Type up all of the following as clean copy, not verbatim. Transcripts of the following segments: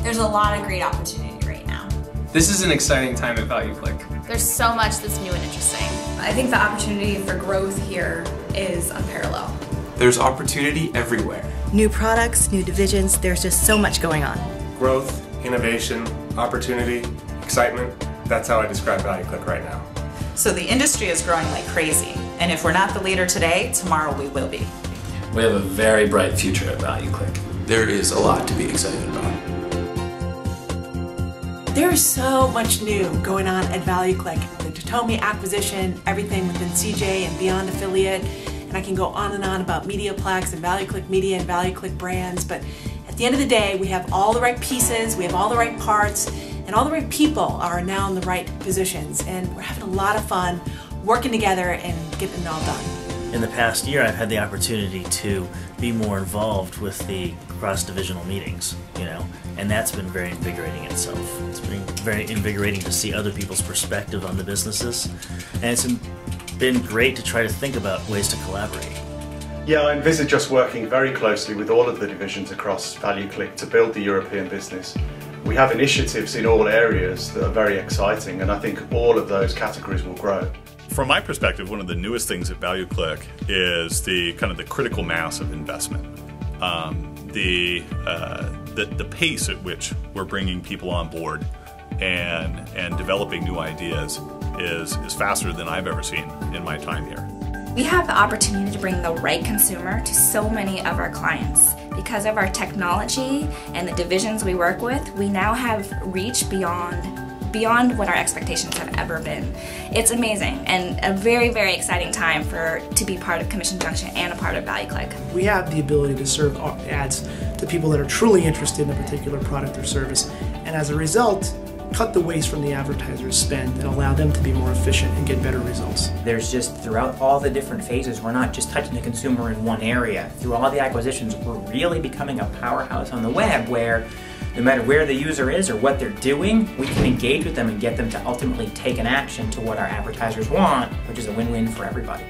There's a lot of great opportunity right now. This is an exciting time at ValueClick. There's so much that's new and interesting. I think the opportunity for growth here is unparalleled. There's opportunity everywhere. New products, new divisions, there's just so much going on. Growth, innovation, opportunity, excitement. That's how I describe ValueClick right now. So the industry is growing like crazy, and if we're not the leader today, tomorrow we will be. We have a very bright future at ValueClick. There is a lot to be excited about. There is so much new going on at ValueClick. The Datomi acquisition, everything within CJ and Beyond Affiliate, and I can go on and on about Mediaplex and ValueClick Media and ValueClick brands, but at the end of the day, we have all the right pieces, we have all the right parts, and all the right people are now in the right positions, and we're having a lot of fun working together and getting it all done. In the past year, I've had the opportunity to be more involved with the cross-divisional meetings, and that's been very invigorating itself. It's been very invigorating to see other people's perspective on the businesses, and it's been great to try to think about ways to collaborate. Yeah, I envisage us working very closely with all of the divisions across ValueClick to build the European business. We have initiatives in all areas that are very exciting, and I think all of those categories will grow. From my perspective, one of the newest things at ValueClick is the critical mass of investment. The pace at which we're bringing people on board and developing new ideas is faster than I've ever seen in my time here. We have the opportunity to bring the right consumer to so many of our clients. Because of our technology and the divisions we work with, we now have reach beyond what our expectations have ever been. It's amazing and a very, very exciting time to be part of Commission Junction and a part of ValueClick. We have the ability to serve ads to people that are truly interested in a particular product or service, and as a result, cut the waste from the advertisers' spend and allow them to be more efficient and get better results. There's just, throughout all the different phases, we're not just touching the consumer in one area. Through all the acquisitions, we're really becoming a powerhouse on the web where no matter where the user is or what they're doing, we can engage with them and get them to ultimately take an action to what our advertisers want, which is a win-win for everybody.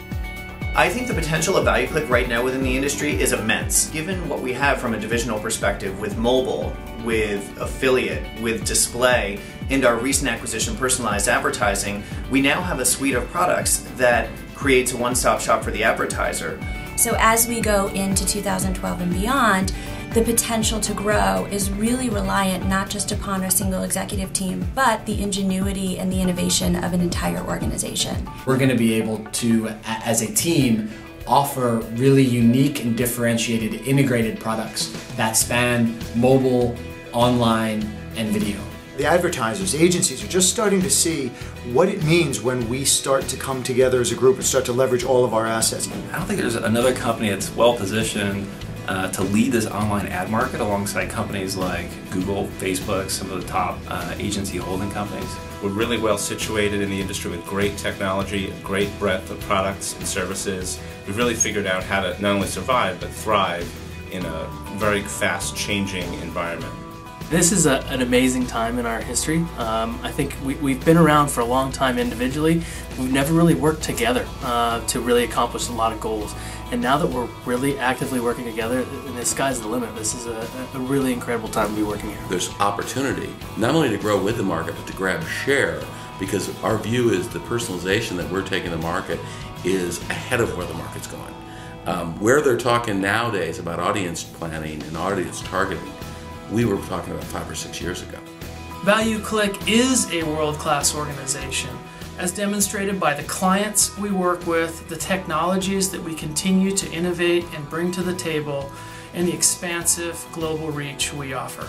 I think the potential of ValueClick right now within the industry is immense. Given what we have from a divisional perspective with mobile, with affiliate, with display, and our recent acquisition, personalized advertising, we now have a suite of products that creates a one-stop shop for the advertiser. So as we go into 2012 and beyond, the potential to grow is really reliant not just upon our single executive team, but the ingenuity and the innovation of an entire organization. We're going to be able to, as a team, offer really unique and differentiated integrated products that span mobile, online, and video. The advertisers, agencies are just starting to see what it means when we start to come together as a group and start to leverage all of our assets. I don't think there's another company that's well positioned to lead this online ad market alongside companies like Google, Facebook, some of the top agency holding companies. We're really well situated in the industry with great technology, a great breadth of products and services. We've really figured out how to not only survive but thrive in a very fast changing environment. This is an amazing time in our history. I think we've been around for a long time individually. We've never really worked together to really accomplish a lot of goals. And now that we're really actively working together, the sky's the limit. This is a really incredible time to be working here. There's opportunity, not only to grow with the market, but to grab share, because our view is the personalization that we're taking to the market is ahead of where the market's going. Where they're talking nowadays about audience planning and audience targeting, we were talking about 5 or 6 years ago. ValueClick is a world-class organization, as demonstrated by the clients we work with, the technologies that we continue to innovate and bring to the table, and the expansive global reach we offer.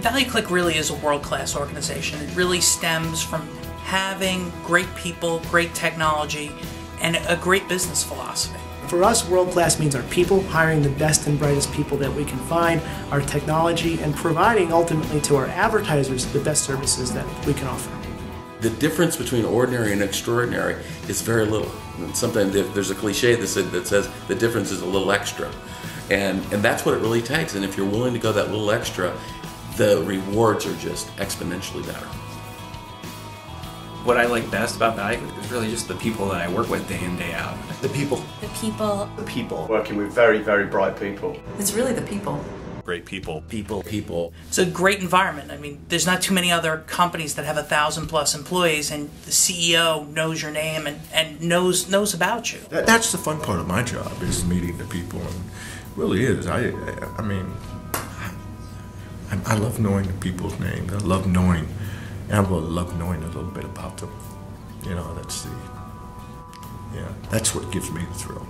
ValueClick really is a world-class organization. It really stems from having great people, great technology, and a great business philosophy. For us, world-class means our people, hiring the best and brightest people that we can find, our technology, and providing ultimately to our advertisers the best services that we can offer. The difference between ordinary and extraordinary is very little. Sometimes there's a cliche that says the difference is a little extra. And that's what it really takes. And if you're willing to go that little extra, the rewards are just exponentially better. What I like best about ValueClick is really just the people that I work with day in, day out. The people. The people. The people. Working with very, very bright people. It's really the people. Great people. People. It's a great environment. I mean, there's not too many other companies that have 1,000+ employees, and the CEO knows your name and knows about you. That's the fun part of my job, is meeting the people, and really is. I mean, I love knowing the people's names. I love knowing a little bit about them. You know, that's what gives me the thrill.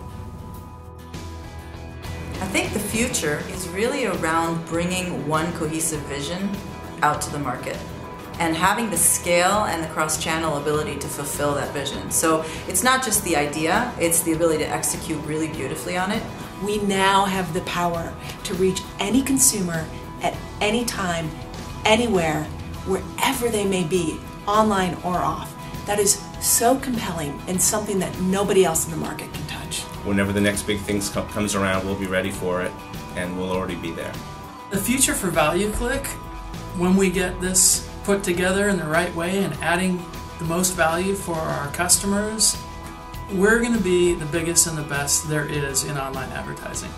I think the future is really around bringing one cohesive vision out to the market and having the scale and the cross-channel ability to fulfill that vision. So it's not just the idea, it's the ability to execute really beautifully on it. We now have the power to reach any consumer at any time, anywhere, wherever they may be, online or off. That is so compelling and something that nobody else in the market can touch. Whenever the next big thing comes around, we'll be ready for it, and we'll already be there. The future for ValueClick, when we get this put together in the right way and adding the most value for our customers, we're going to be the biggest and the best there is in online advertising.